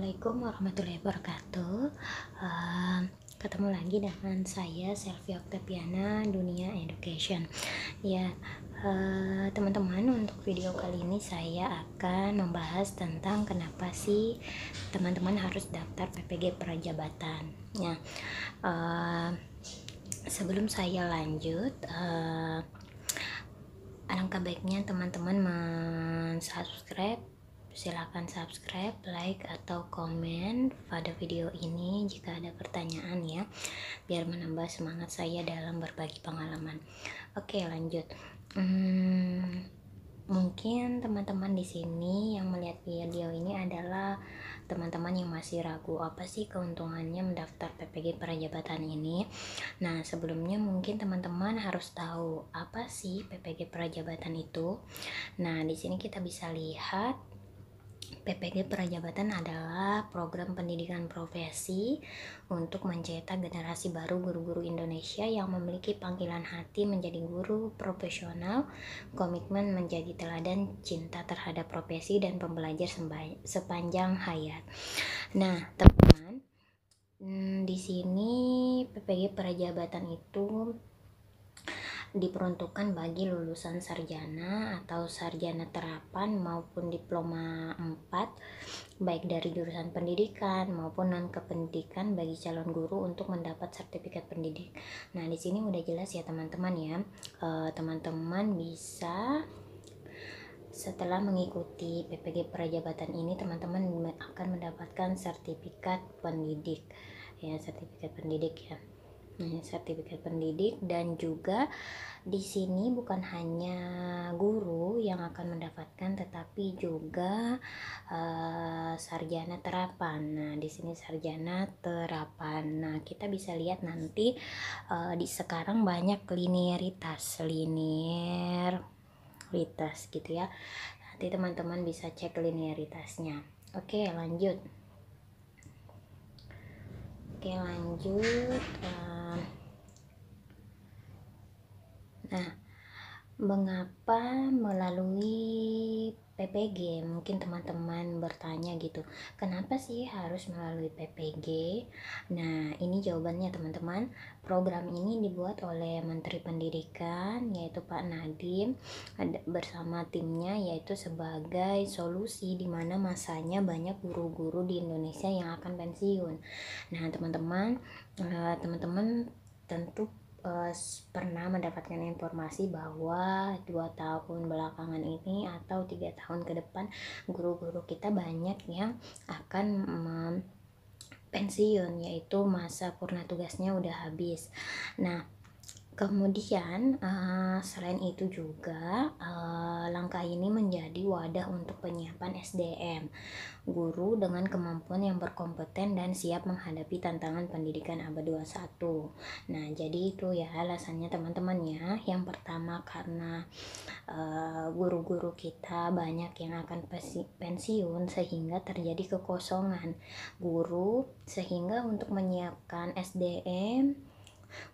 Assalamualaikum warahmatullahi wabarakatuh. Ketemu lagi dengan saya Selvi Oktaviana, Dunia Education. Ya, teman-teman, untuk video kali ini saya akan membahas tentang kenapa sih teman-teman harus daftar PPG Prajabatan. Ya, sebelum saya lanjut, alangkah baiknya teman-teman subscribe. Silahkan subscribe, like, atau komen pada video ini jika ada pertanyaan ya, biar menambah semangat saya dalam berbagi pengalaman. Oke, lanjut. Mungkin teman-teman di sini yang melihat video ini adalah teman-teman yang masih ragu apa sih keuntungannya mendaftar PPG Prajabatan ini. Nah, sebelumnya mungkin teman-teman harus tahu apa sih PPG Prajabatan itu. Nah, di sini kita bisa lihat PPG Prajabatan adalah program pendidikan profesi untuk mencetak generasi baru guru-guru Indonesia yang memiliki panggilan hati menjadi guru profesional, komitmen menjadi teladan, cinta terhadap profesi, dan pembelajar sepanjang hayat. Nah, teman-teman, di sini PPG Prajabatan itu diperuntukkan bagi lulusan sarjana atau sarjana terapan maupun diploma 4 baik dari jurusan pendidikan maupun non kependidikan bagi calon guru untuk mendapat sertifikat pendidik. Nah, di sini udah jelas ya teman-teman ya. Teman-teman bisa setelah mengikuti PPG Prajabatan ini, teman-teman akan mendapatkan sertifikat pendidik ya, sertifikat pendidik ya. Sertifikat pendidik, dan juga di sini bukan hanya guru yang akan mendapatkan tetapi juga sarjana terapan. Nah, di sini sarjana terapan. Nah, kita bisa lihat nanti di sekarang banyak linearitas gitu ya. Nanti teman-teman bisa cek linearitasnya. Oke, lanjut. Nah, mengapa melalui PPG? Mungkin teman-teman bertanya gitu, kenapa sih harus melalui PPG? Nah, ini jawabannya teman-teman. Program ini dibuat oleh Menteri Pendidikan, yaitu Pak Nadiem, bersama timnya, yaitu sebagai solusi di mana masanya banyak guru-guru di Indonesia yang akan pensiun. Nah, teman-teman tentu pernah mendapatkan informasi bahwa 2 tahun belakangan ini atau 3 tahun ke depan guru-guru kita banyak yang akan pensiun, yaitu masa purna tugasnya udah habis. Nah, kemudian selain itu juga langkah ini menjadi wadah untuk penyiapan SDM guru dengan kemampuan yang berkompeten dan siap menghadapi tantangan pendidikan abad 21. Nah, jadi itu ya alasannya teman-teman ya. Yang pertama karena guru-guru kita banyak yang akan pensiun sehingga terjadi kekosongan guru, sehingga untuk menyiapkan SDM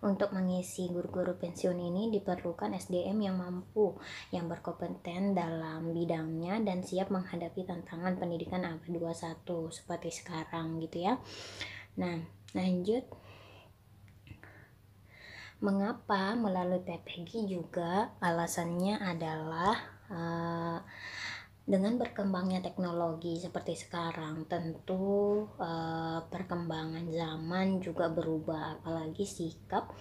untuk mengisi guru-guru pensiun ini diperlukan SDM yang mampu, yang berkompeten dalam bidangnya dan siap menghadapi tantangan pendidikan abad 21 seperti sekarang gitu ya. Nah, lanjut. Mengapa melalui PPG juga? Alasannya adalah dengan berkembangnya teknologi seperti sekarang, tentu perkembangan zaman juga berubah, apalagi sikap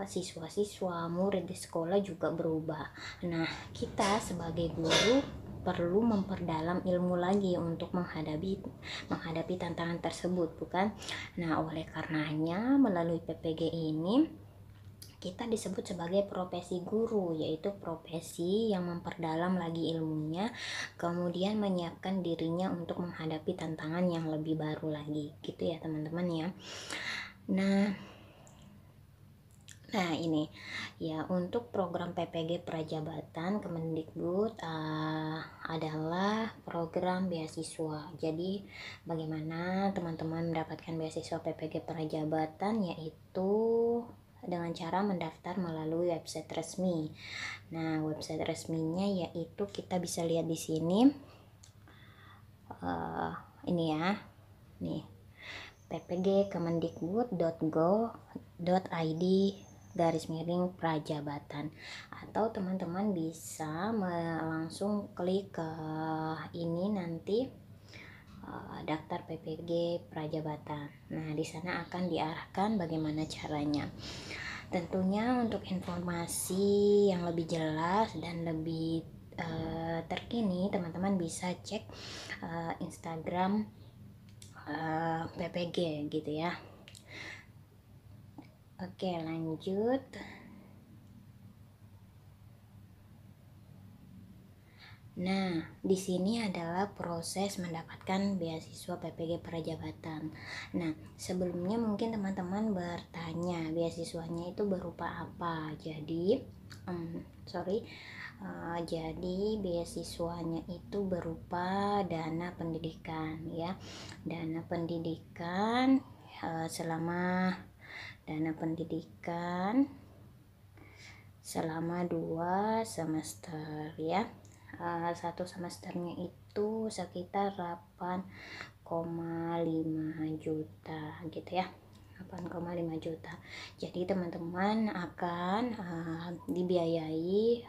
siswa-siswa, murid di sekolah juga berubah. Nah, kita sebagai guru perlu memperdalam ilmu lagi untuk menghadapi tantangan tersebut, bukan? Nah, oleh karenanya melalui PPG ini kita disebut sebagai profesi guru, yaitu profesi yang memperdalam lagi ilmunya, kemudian menyiapkan dirinya untuk menghadapi tantangan yang lebih baru lagi, gitu ya teman-teman ya. Nah ini ya, untuk program PPG Prajabatan Kemendikbud adalah program beasiswa. Jadi bagaimana teman-teman mendapatkan beasiswa PPG Prajabatan, yaitu dengan cara mendaftar melalui website resmi. Nah, website resminya yaitu kita bisa lihat di sini. ini ya, nih ppg.kemendikbud.go.id/prajabatan, atau teman-teman bisa langsung klik ke ini nanti, daftar PPG Prajabatan. Nah, di sana akan diarahkan bagaimana caranya. Tentunya untuk informasi yang lebih jelas dan lebih terkini, teman-teman bisa cek Instagram PPG gitu ya. Oke, lanjut. Nah, di sini adalah proses mendapatkan beasiswa PPG Prajabatan. Nah, sebelumnya mungkin teman-teman bertanya, beasiswanya itu berupa apa? Jadi, jadi beasiswanya itu berupa dana pendidikan ya. Dana pendidikan selama 2 semester ya. Satu semesternya itu sekitar 8,5 juta gitu ya, 8,5 juta. Jadi teman-teman akan dibiayai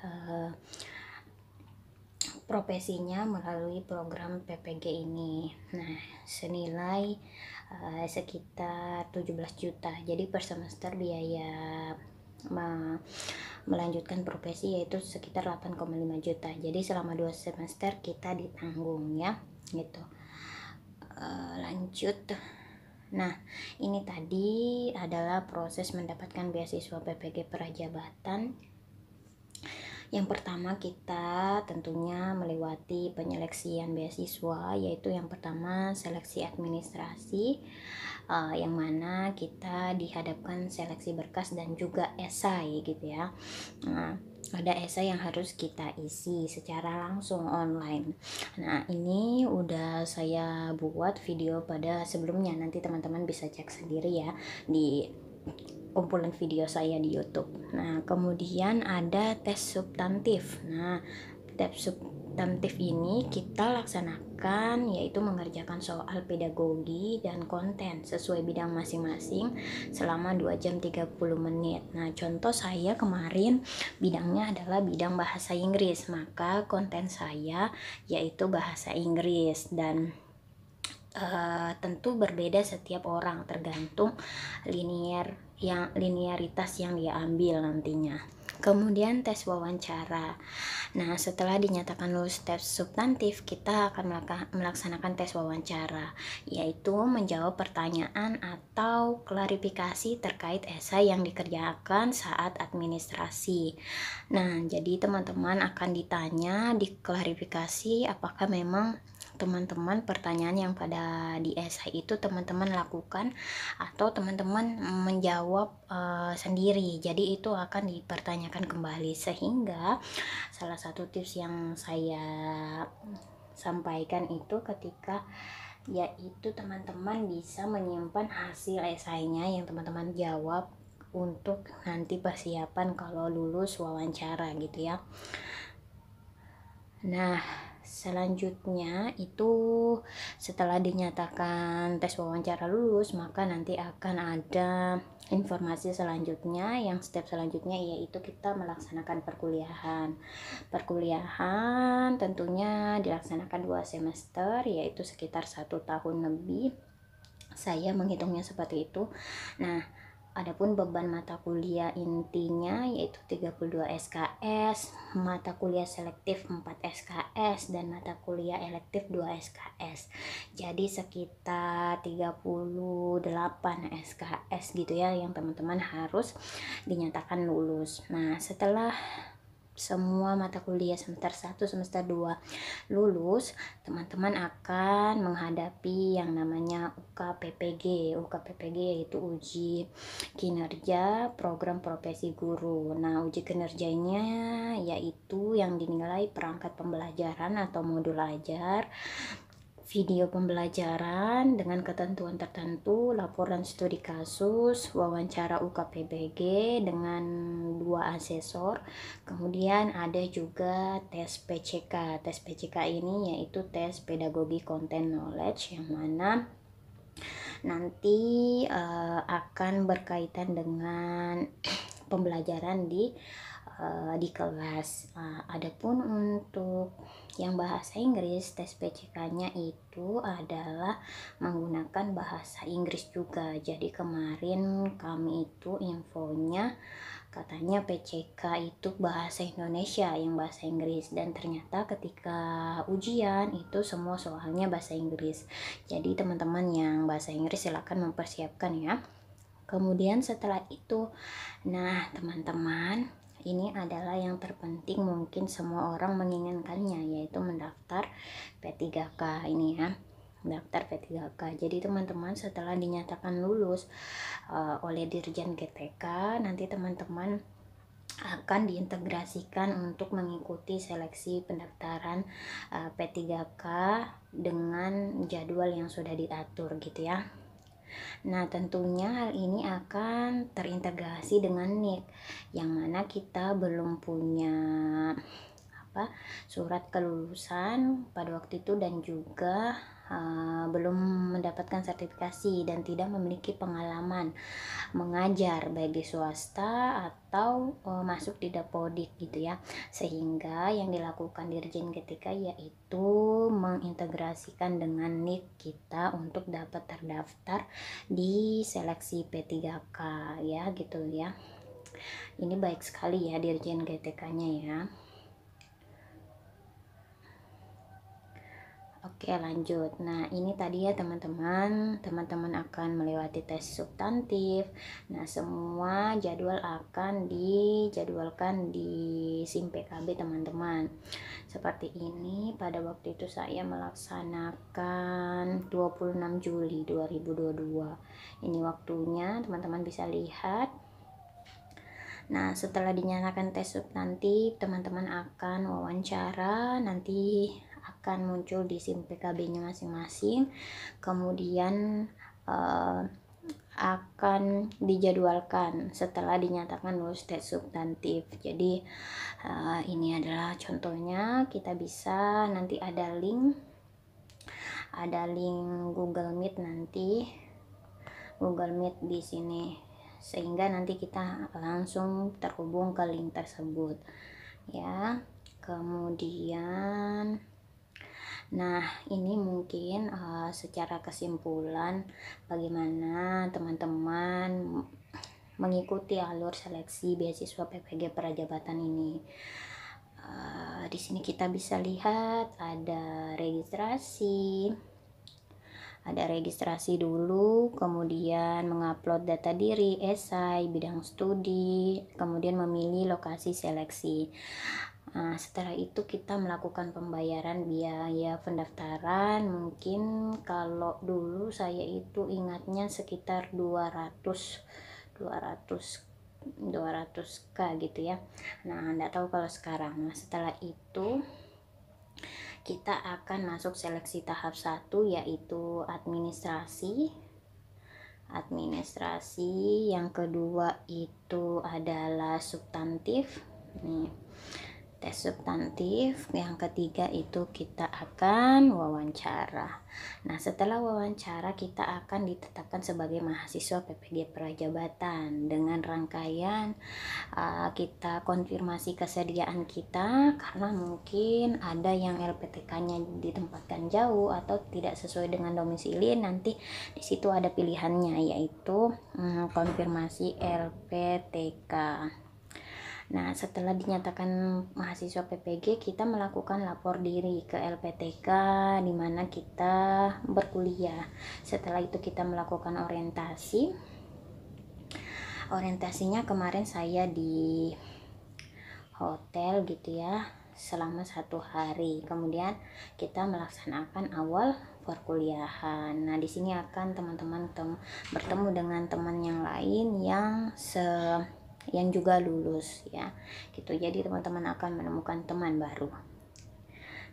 profesinya melalui program PPG ini. Nah, senilai sekitar 17 juta. Jadi per semester biaya melanjutkan profesi yaitu sekitar 8,5 juta. Jadi selama 2 semester kita ditanggung ya, gitu. Lanjut. Nah, ini tadi adalah proses mendapatkan beasiswa PPG Prajabatan. Yang pertama, kita tentunya melewati penyeleksian beasiswa, yaitu yang pertama seleksi administrasi, yang mana kita dihadapkan seleksi berkas dan juga esai gitu ya. Nah, ada esai yang harus kita isi secara langsung online. Nah, ini udah saya buat video pada sebelumnya, nanti teman-teman bisa cek sendiri ya di kumpulan video saya di YouTube. Nah, kemudian ada tes substantif. Nah, tes substantif ini kita laksanakan yaitu mengerjakan soal pedagogi dan konten sesuai bidang masing-masing selama 2 jam 30 menit. Nah, contoh saya kemarin bidangnya adalah bidang bahasa Inggris, maka konten saya yaitu bahasa Inggris, dan tentu berbeda setiap orang tergantung linearitas yang dia ambil nantinya. Kemudian tes wawancara. Nah, setelah dinyatakan lulus tes substantif, kita akan melaksanakan tes wawancara, yaitu menjawab pertanyaan atau klarifikasi terkait esai yang dikerjakan saat administrasi. Nah, jadi teman-teman akan ditanya di klarifikasi apakah memang teman-teman pertanyaan yang pada di esai itu teman-teman lakukan atau teman-teman menjawab sendiri. Jadi itu akan dipertanyakan kembali, sehingga salah satu tips yang saya sampaikan itu ketika yaitu teman-teman bisa menyimpan hasil esainya yang teman-teman jawab untuk nanti persiapan kalau lulus wawancara gitu ya. Nah, selanjutnya itu setelah dinyatakan tes wawancara lulus, maka nanti akan ada informasi selanjutnya, yang step selanjutnya yaitu kita melaksanakan perkuliahan. Perkuliahan tentunya dilaksanakan 2 semester, yaitu sekitar 1 tahun lebih. Saya menghitungnya seperti itu. Nah, adapun beban mata kuliah intinya yaitu 32 SKS, mata kuliah selektif 4 SKS, dan mata kuliah elektif 2 SKS. Jadi sekitar 38 SKS gitu ya yang teman-teman harus dinyatakan lulus. Nah, setelah semua mata kuliah semester 1, semester 2 lulus, teman-teman akan menghadapi yang namanya UKPPG. UKPPG yaitu uji kinerja program profesi guru. Nah, uji kinerjanya yaitu yang dinilai perangkat pembelajaran atau modul ajar, video pembelajaran dengan ketentuan tertentu, laporan studi kasus, wawancara UKPBG dengan 2 asesor, kemudian ada juga tes PCK. Tes PCK ini yaitu tes pedagogi content knowledge, yang mana nanti akan berkaitan dengan pembelajaran di kelas. Adapun untuk yang bahasa Inggris, tes PCK-nya itu adalah menggunakan bahasa Inggris juga. Jadi kemarin kami itu infonya katanya PCK itu bahasa Indonesia yang bahasa Inggris, dan ternyata ketika ujian itu semua soalnya bahasa Inggris. Jadi teman-teman yang bahasa Inggris silakan mempersiapkan ya. Kemudian setelah itu, nah teman-teman, ini adalah yang terpenting mungkin semua orang menginginkannya, yaitu mendaftar P3K ini ya, mendaftar P3K. Jadi teman-teman setelah dinyatakan lulus oleh Dirjen GTK, nanti teman-teman akan diintegrasikan untuk mengikuti seleksi pendaftaran P3K dengan jadwal yang sudah diatur gitu ya. Nah, tentunya hal ini akan terintegrasi dengan NIK, yang mana kita belum punya surat kelulusan pada waktu itu, dan juga belum mendapatkan sertifikasi dan tidak memiliki pengalaman mengajar baik di swasta atau masuk di Dapodik gitu ya. Sehingga yang dilakukan Dirjen ketika yaitu mengintegrasikan dengan NIK kita untuk dapat terdaftar di seleksi P3K ya gitu ya. Ini baik sekali ya Dirjen GTK-nya ya. Oke, lanjut. Nah, ini tadi ya teman-teman akan melewati tes substantif. Nah, semua jadwal akan dijadwalkan di SIM PKB teman-teman. Seperti ini, pada waktu itu saya melaksanakan 26 Juli 2022. Ini waktunya, teman-teman bisa lihat. Nah, setelah dinyatakan tes substantif, teman-teman akan wawancara, nanti akan muncul di SIM PKB-nya masing-masing. Kemudian akan dijadwalkan setelah dinyatakan lulus tes substantif. Jadi ini adalah contohnya, kita bisa nanti ada link Google Meet, nanti Google Meet di sini, sehingga nanti kita langsung terhubung ke link tersebut ya. Kemudian nah, ini mungkin secara kesimpulan bagaimana teman-teman mengikuti alur seleksi beasiswa PPG Prajabatan ini. Di sini kita bisa lihat ada registrasi dulu, kemudian mengupload data diri, esai, bidang studi, kemudian memilih lokasi seleksi. Nah, setelah itu kita melakukan pembayaran biaya pendaftaran. Mungkin kalau dulu saya itu ingatnya sekitar 200k gitu ya. Nah, enggak tahu kalau sekarang. Nah, setelah itu kita akan masuk seleksi tahap 1, yaitu administrasi. Yang kedua itu adalah substantif. Nih, tes substantif. Yang ketiga itu kita akan wawancara. Nah, setelah wawancara kita akan ditetapkan sebagai mahasiswa PPG Prajabatan dengan rangkaian kita konfirmasi kesediaan kita, karena mungkin ada yang LPTK-nya ditempatkan jauh atau tidak sesuai dengan domisili. Nanti di situ ada pilihannya, yaitu konfirmasi LPTK. Nah, setelah dinyatakan mahasiswa PPG, kita melakukan lapor diri ke LPTK di mana kita berkuliah. Setelah itu kita melakukan orientasi. Orientasinya kemarin saya di hotel gitu ya, selama 1 hari. Kemudian kita melaksanakan awal perkuliahan. Nah, di sini akan teman-teman bertemu dengan teman yang lain yang juga lulus ya gitu. Jadi teman-teman akan menemukan teman baru.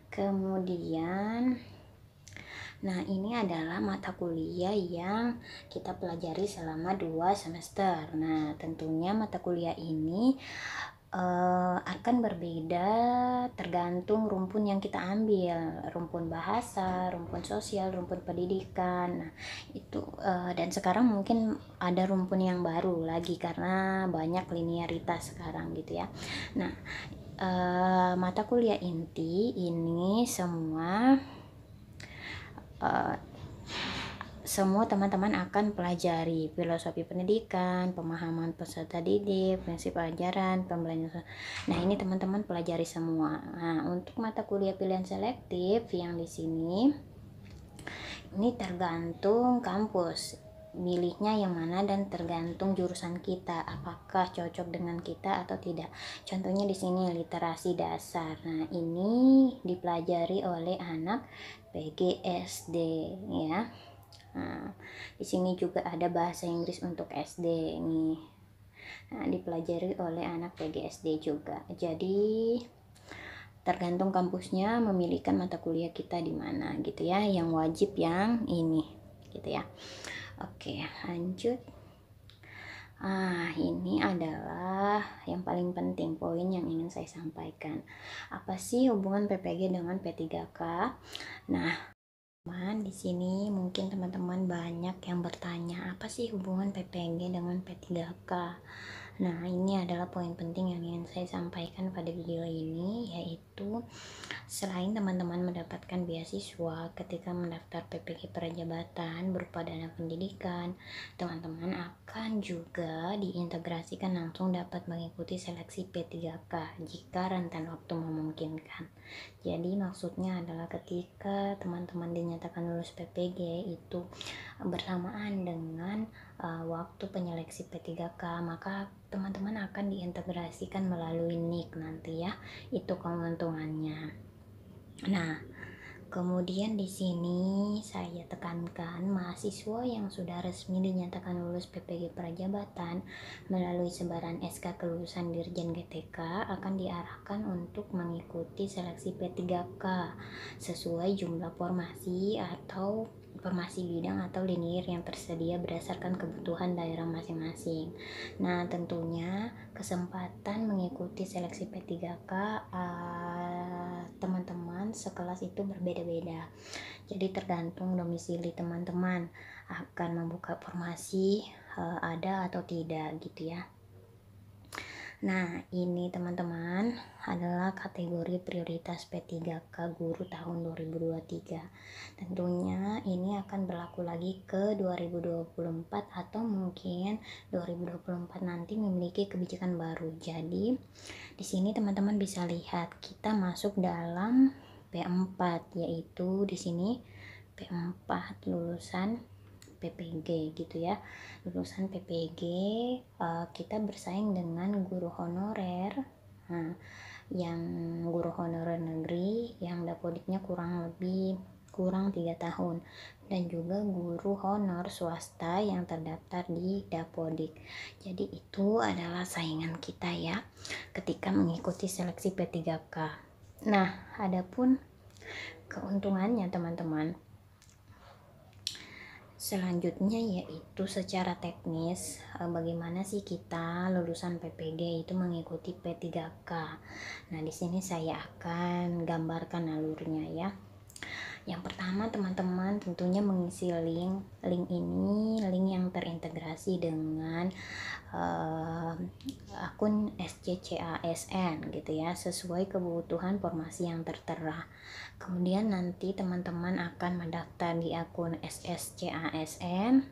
Kemudian Nah, ini adalah mata kuliah yang kita pelajari selama 2 semester. Nah, tentunya mata kuliah ini akan berbeda tergantung rumpun yang kita ambil, rumpun bahasa, rumpun sosial, rumpun pendidikan. Nah, itu dan sekarang mungkin ada rumpun yang baru lagi karena banyak linearitas sekarang gitu ya. Nah, mata kuliah inti ini uh, semua teman-teman akan pelajari filosofi pendidikan, pemahaman peserta didik, prinsip ajaran, pembelajaran. Nah, ini teman-teman pelajari semua. Nah, untuk mata kuliah pilihan selektif yang di sini ini tergantung kampus. Milihnya yang mana dan tergantung jurusan kita, apakah cocok dengan kita atau tidak. Contohnya di sini literasi dasar. Nah, ini dipelajari oleh anak PGSD ya. Nah, di sini juga ada bahasa Inggris untuk SD nih. Nah, dipelajari oleh anak PGSD juga. Jadi tergantung kampusnya memilihkan mata kuliah kita di mana gitu ya. Yang wajib yang ini gitu ya. Oke, lanjut. Ini adalah yang paling penting, poin yang ingin saya sampaikan. Apa sih hubungan PPG dengan P3K? Nah, di sini mungkin teman-teman banyak yang bertanya, apa sih hubungan PPG dengan P3K? Nah, ini adalah poin penting yang ingin saya sampaikan pada video ini, yaitu selain teman-teman mendapatkan beasiswa ketika mendaftar PPG Prajabatan berupa dana pendidikan, teman-teman akan juga diintegrasikan langsung dapat mengikuti seleksi P3K jika rentan waktu memungkinkan. Jadi maksudnya adalah ketika teman-teman dinyatakan lulus PPG itu bersamaan dengan waktu penyeleksi P3K, maka teman-teman akan diintegrasikan melalui NIK nanti ya. Itu keuntungannya. Nah, kemudian di sini saya tekankan mahasiswa yang sudah resmi dinyatakan lulus PPG Prajabatan melalui sebaran SK kelulusan Dirjen GTK akan diarahkan untuk mengikuti seleksi P3K sesuai jumlah formasi atau formasi bidang atau linier yang tersedia berdasarkan kebutuhan daerah masing-masing. Nah, tentunya kesempatan mengikuti seleksi P3K teman-teman sekelas itu berbeda-beda. Jadi tergantung domisili teman-teman akan membuka formasi ada atau tidak gitu ya. Nah, ini teman-teman adalah kategori prioritas P3K guru tahun 2023. Tentunya ini akan berlaku lagi ke 2024 atau mungkin 2024 nanti memiliki kebijakan baru. Jadi, di sini teman-teman bisa lihat kita masuk dalam P4, yaitu di sini P4 lulusan PPG gitu ya. Lulusan PPG kita bersaing dengan guru honorer. Nah, yang guru honorer negeri yang dapodiknya kurang 3 tahun, dan juga guru honor swasta yang terdaftar di Dapodik. Jadi itu adalah saingan kita ya ketika mengikuti seleksi P3K. Nah, adapun keuntungannya teman-teman, selanjutnya yaitu secara teknis bagaimana sih kita lulusan PPG itu mengikuti P3K. Nah, di sini saya akan gambarkan alurnya ya. Yang pertama teman-teman tentunya mengisi link ini link yang terintegrasi dengan akun SCCASN gitu ya, sesuai kebutuhan formasi yang tertera. Kemudian nanti teman-teman akan mendaftar di akun SSCASN,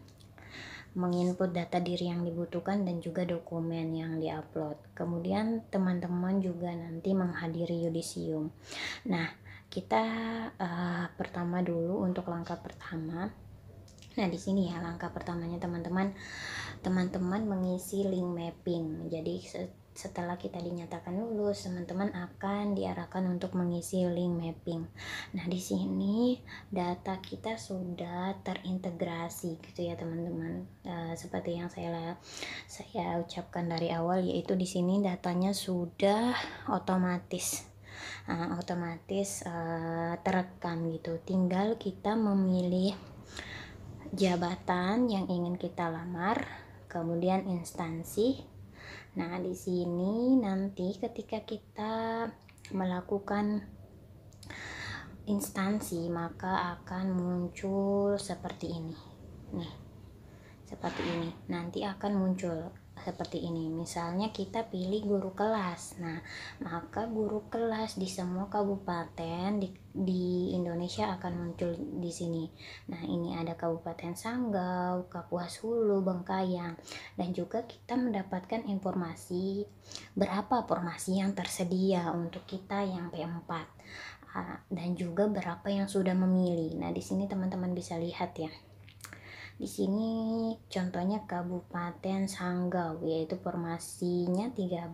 menginput data diri yang dibutuhkan dan juga dokumen yang diupload. Kemudian teman-teman juga nanti menghadiri yudisium. Nah, kita pertama dulu untuk langkah pertama. Nah, di sini ya langkah pertamanya teman-teman mengisi link mapping. Jadi setelah kita dinyatakan lulus, teman-teman akan diarahkan untuk mengisi link mapping. Nah, di sini data kita sudah terintegrasi gitu ya teman-teman. Seperti yang saya ucapkan dari awal, yaitu di sini datanya sudah otomatis otomatis terekam gitu. Tinggal kita memilih jabatan yang ingin kita lamar, kemudian instansi. Nah, di sini nanti ketika kita melakukan instansi maka akan muncul seperti ini. Nih, seperti ini. Nanti akan muncul seperti ini. Misalnya kita pilih guru kelas. Nah, maka guru kelas di semua kabupaten di Indonesia akan muncul di sini. Nah, ini ada Kabupaten Sanggau, Kapuas Hulu, Bengkayang, dan juga kita mendapatkan informasi berapa formasi yang tersedia untuk kita yang P4. Dan juga berapa yang sudah memilih. Nah, di sini teman-teman bisa lihat ya. Di sini contohnya Kabupaten Sanggau, yaitu formasinya 13,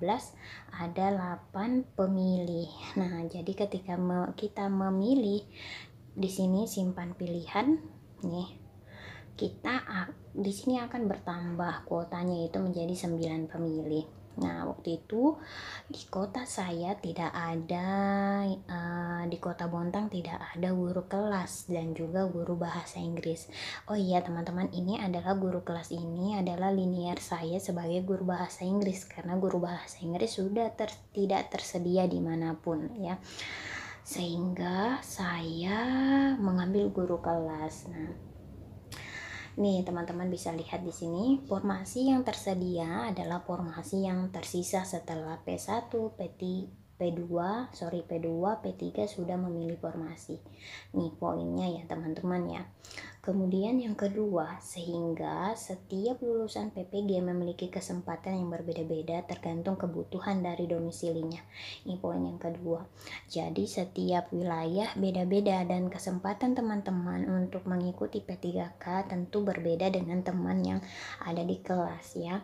ada 8 pemilih. Nah, jadi ketika kita memilih di sini simpan pilihan nih, kita di sini akan bertambah kuotanya itu menjadi 9 pemilih. Nah, waktu itu di kota saya tidak ada, di kota Bontang tidak ada guru kelas dan juga guru bahasa Inggris. Oh iya teman-teman, ini adalah guru kelas, ini adalah linear saya sebagai guru bahasa Inggris, karena guru bahasa Inggris sudah tidak tersedia dimanapun ya, sehingga saya mengambil guru kelas. Nah, nih teman-teman bisa lihat di sini, formasi yang tersedia adalah formasi yang tersisa setelah P1, P2, P3 sudah memilih formasi. Nih poinnya ya teman-teman ya. Kemudian yang kedua, sehingga setiap lulusan PPG memiliki kesempatan yang berbeda-beda tergantung kebutuhan dari domisilinya. Ini poin yang kedua. Jadi setiap wilayah beda-beda dan kesempatan teman-teman untuk mengikuti P3K tentu berbeda dengan teman yang ada di kelas ya.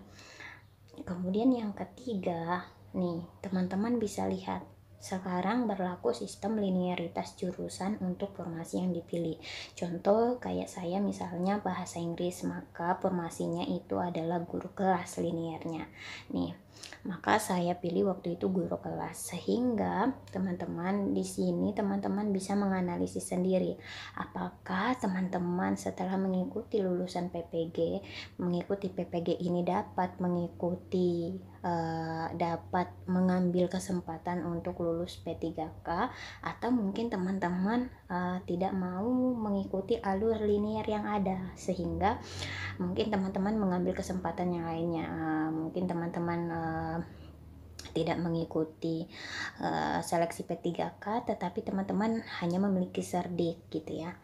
Kemudian yang ketiga, nih teman-teman bisa lihat, sekarang berlaku sistem linearitas jurusan untuk formasi yang dipilih. Contoh kayak saya misalnya bahasa Inggris, maka formasinya itu adalah guru kelas linearnya. Nih, maka saya pilih waktu itu guru kelas, sehingga teman-teman di sini teman-teman bisa menganalisis sendiri apakah teman-teman setelah mengikuti lulusan PPG, mengikuti PPG ini dapat mengikuti dapat mengambil kesempatan untuk lulus P3K, atau mungkin teman-teman tidak mau mengikuti alur linear yang ada, sehingga mungkin teman-teman mengambil kesempatan yang lainnya. Mungkin teman-teman tidak mengikuti seleksi P3K, tetapi teman-teman hanya memiliki cerdik gitu ya.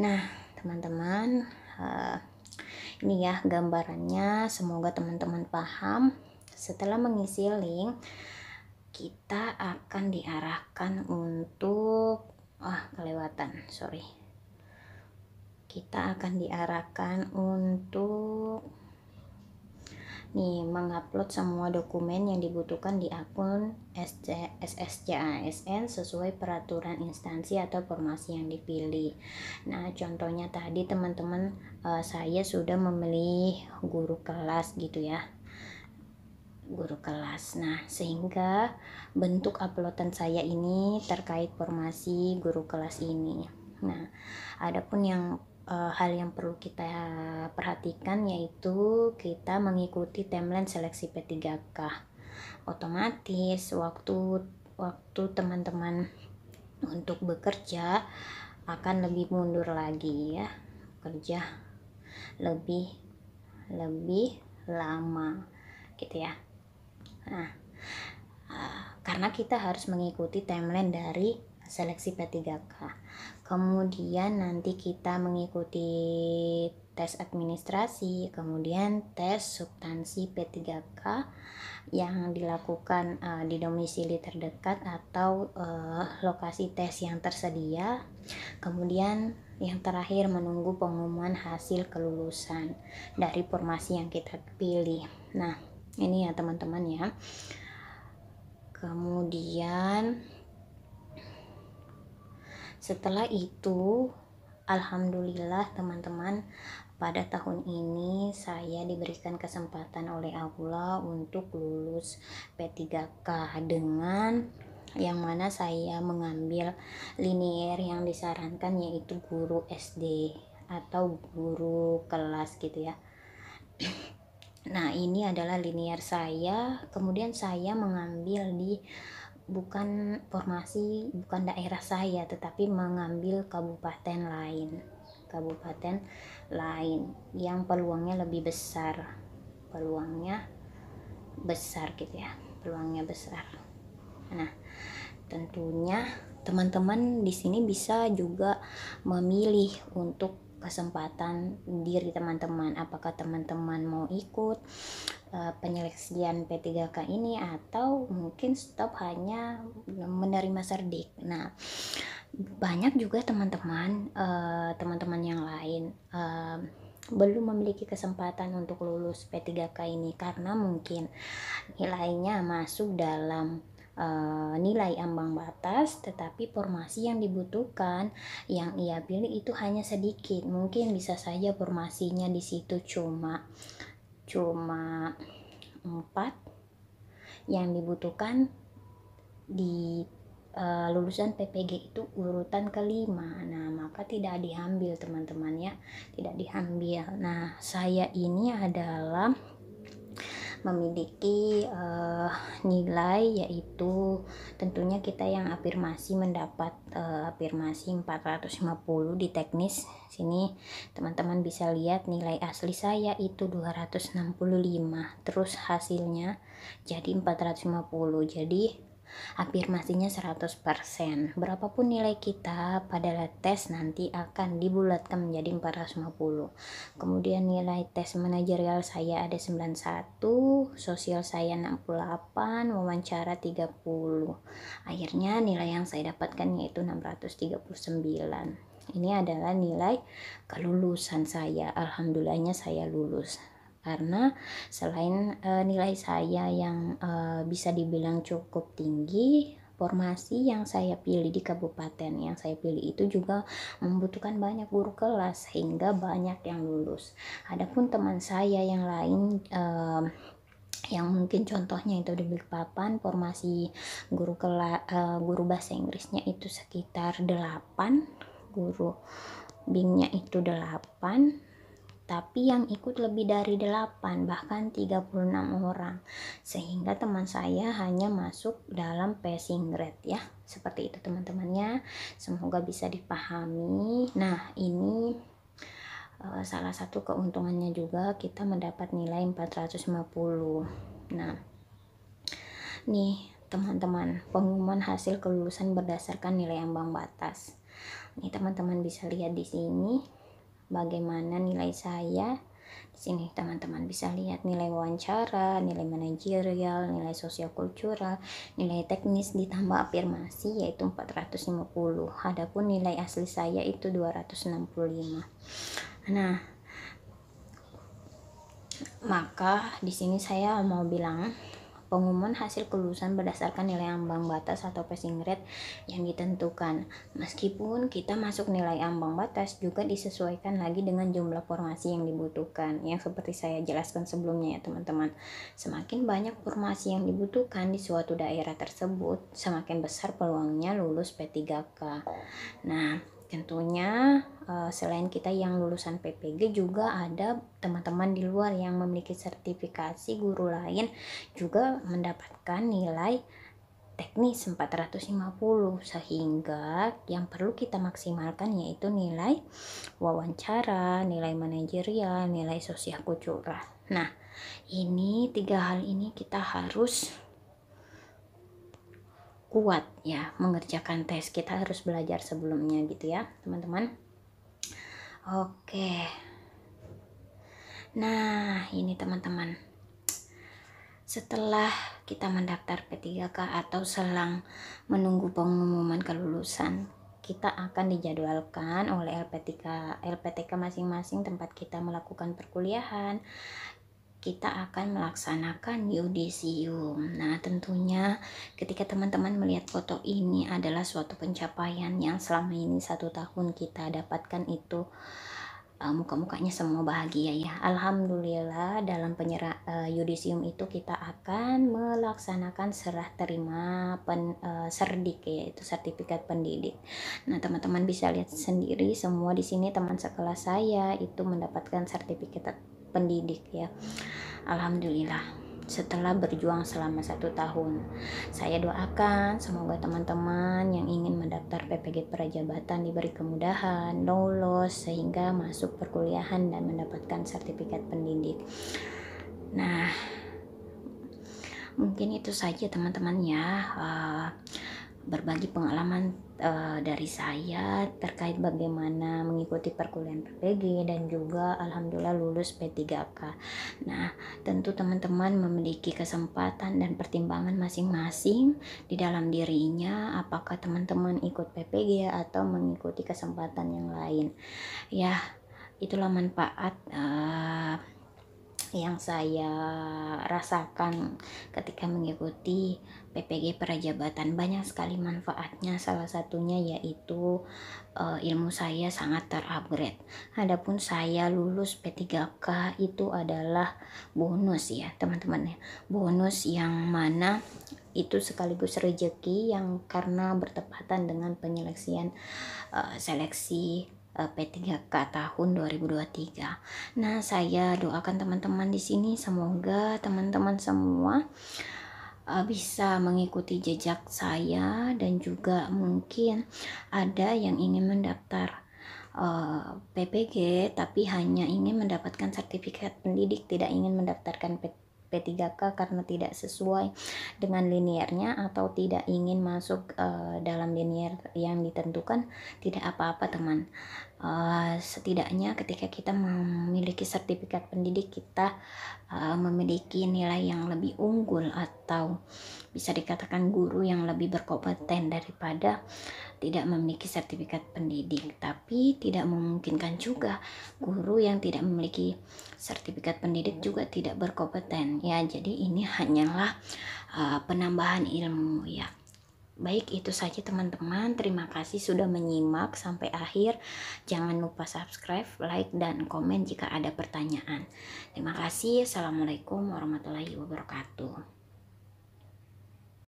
Nah teman-teman, ini ya gambarannya, semoga teman-teman paham. Setelah mengisi link, kita akan diarahkan untuk kita akan diarahkan untuk mengupload semua dokumen yang dibutuhkan di akun SSC-ASN sesuai peraturan instansi atau formasi yang dipilih. Nah, contohnya tadi teman-teman, saya sudah memilih guru kelas gitu ya, guru kelas. Nah, sehingga bentuk uploadan saya ini terkait formasi guru kelas ini. Nah, adapun yang hal yang perlu kita perhatikan yaitu kita mengikuti timeline seleksi P3K. Otomatis waktu teman-teman untuk bekerja akan lebih mundur lagi ya, kerja lebih lama gitu ya. Nah, karena kita harus mengikuti timeline dari seleksi P3K. Kemudian nanti kita mengikuti tes administrasi, kemudian tes substansi P3K yang dilakukan di domisili terdekat atau lokasi tes yang tersedia. Kemudian yang terakhir menunggu pengumuman hasil kelulusan dari formasi yang kita pilih. Nah, ini ya teman-teman ya. Kemudian setelah itu, alhamdulillah teman-teman, pada tahun ini saya diberikan kesempatan oleh Allah untuk lulus P3K dengan yang mana saya mengambil linier yang disarankan, yaitu guru SD atau guru kelas gitu ya. Nah, ini adalah linier saya. Kemudian saya mengambil di bukan formasi, bukan daerah saya, tetapi mengambil kabupaten lain yang peluangnya lebih besar, gitu ya, peluangnya besar. Nah, tentunya teman-teman di sini bisa juga memilih untuk kesempatan diri teman-teman, apakah teman-teman mau ikut penyeleksian P3K ini atau mungkin stop hanya menerima cerdik. Nah, banyak juga teman-teman yang lain belum memiliki kesempatan untuk lulus P3K ini karena mungkin nilainya masuk dalam nilai ambang batas, tetapi formasi yang dibutuhkan yang ia pilih itu hanya sedikit. Mungkin bisa saja formasinya di situ cuma 4, yang dibutuhkan di lulusan PPG itu urutan kelima. Nah, maka tidak diambil teman-teman ya, tidak diambil. Nah, saya ini adalah memiliki nilai, yaitu tentunya kita yang afirmasi mendapat afirmasi 450 di teknis. Sini teman-teman bisa lihat nilai asli saya itu 265, terus hasilnya jadi 450. Jadi afirmasinya 100%. Berapapun nilai kita pada tes nanti akan dibulatkan menjadi 450. Kemudian nilai tes manajerial saya ada 91, sosial saya 68, wawancara 30. Akhirnya nilai yang saya dapatkan yaitu 639. Ini adalah nilai kelulusan saya. Alhamdulillahnya saya lulus. Karena selain nilai saya yang bisa dibilang cukup tinggi, formasi yang saya pilih di kabupaten yang saya pilih itu juga membutuhkan banyak guru kelas sehingga banyak yang lulus. Adapun teman saya yang lain yang mungkin contohnya itu di Balikpapan, formasi guru bahasa Inggrisnya itu sekitar 8, guru bingnya itu 8, tapi yang ikut lebih dari 8, bahkan 36 orang, sehingga teman saya hanya masuk dalam passing grade ya. Seperti itu teman-temannya, semoga bisa dipahami. Nah, ini salah satu keuntungannya juga kita mendapat nilai 450. Nah, nih teman-teman, pengumuman hasil kelulusan berdasarkan nilai ambang batas. Nih teman-teman bisa lihat di sini bagaimana nilai saya. Di sini teman-teman bisa lihat nilai wawancara, nilai manajerial, nilai sosial kultural, nilai teknis ditambah afirmasi yaitu 450. Adapun nilai asli saya itu 265. Nah, maka di sini saya mau bilang pengumuman hasil kelulusan berdasarkan nilai ambang batas atau passing grade yang ditentukan. Meskipun kita masuk nilai ambang batas juga disesuaikan lagi dengan jumlah formasi yang dibutuhkan. Yang seperti saya jelaskan sebelumnya ya teman-teman. Semakin banyak formasi yang dibutuhkan di suatu daerah tersebut, semakin besar peluangnya lulus P3K. Nah, tentunya selain kita yang lulusan PPG juga ada teman-teman di luar yang memiliki sertifikasi guru lain juga mendapatkan nilai teknis 450, sehingga yang perlu kita maksimalkan yaitu nilai wawancara, nilai manajerial, nilai sosial kultural. Nah, ini 3 hal ini kita harus kuat ya mengerjakan tes. Kita harus belajar sebelumnya gitu ya teman-teman. Oke, nah ini teman-teman, setelah kita mendaftar P3K atau selang menunggu pengumuman kelulusan, kita akan dijadwalkan oleh LPTK masing-masing tempat kita melakukan perkuliahan. Kita akan melaksanakan yudisium. Nah, tentunya ketika teman-teman melihat foto ini adalah suatu pencapaian yang selama ini 1 tahun kita dapatkan itu muka-mukanya semua bahagia ya. Alhamdulillah dalam yudisium itu kita akan melaksanakan serah terima serdik, yaitu sertifikat pendidik. Nah, teman-teman bisa lihat sendiri semua di sini teman sekelas saya itu mendapatkan sertifikat pendidik ya. Alhamdulillah setelah berjuang selama 1 tahun. Saya doakan semoga teman-teman yang ingin mendaftar PPG Prajabatan diberi kemudahan, lolos sehingga masuk perkuliahan dan mendapatkan sertifikat pendidik. Nah, mungkin itu saja teman-teman ya, berbagi pengalaman dari saya terkait bagaimana mengikuti perkuliahan PPG dan juga alhamdulillah lulus P3K. Nah, tentu teman-teman memiliki kesempatan dan pertimbangan masing-masing di dalam dirinya, apakah teman-teman ikut PPG atau mengikuti kesempatan yang lain. Ya, itulah manfaat yang saya rasakan ketika mengikuti PPG Prajabatan. Banyak sekali manfaatnya, salah satunya yaitu ilmu saya sangat terupgrade. Adapun saya lulus P3K itu adalah bonus ya teman-teman ya, bonus yang mana itu sekaligus rezeki yang karena bertepatan dengan penyeleksian seleksi P3K tahun 2023. Nah, saya doakan teman-teman di sini semoga teman-teman semua bisa mengikuti jejak saya dan juga mungkin ada yang ingin mendaftar PPG tapi hanya ingin mendapatkan sertifikat pendidik, tidak ingin mendaftarkan P3K karena tidak sesuai dengan linearnya atau tidak ingin masuk dalam linear yang ditentukan. Tidak apa-apa teman, setidaknya ketika kita memiliki sertifikat pendidik kita memiliki nilai yang lebih unggul atau bisa dikatakan guru yang lebih berkompeten daripada tidak memiliki sertifikat pendidik. Tapi tidak memungkinkan juga guru yang tidak memiliki sertifikat pendidik juga tidak berkompeten ya. Jadi ini hanyalah penambahan ilmu ya. Baik, itu saja teman-teman. Terima kasih sudah menyimak sampai akhir. Jangan lupa subscribe, like, dan komen jika ada pertanyaan. Terima kasih. Assalamualaikum warahmatullahi wabarakatuh.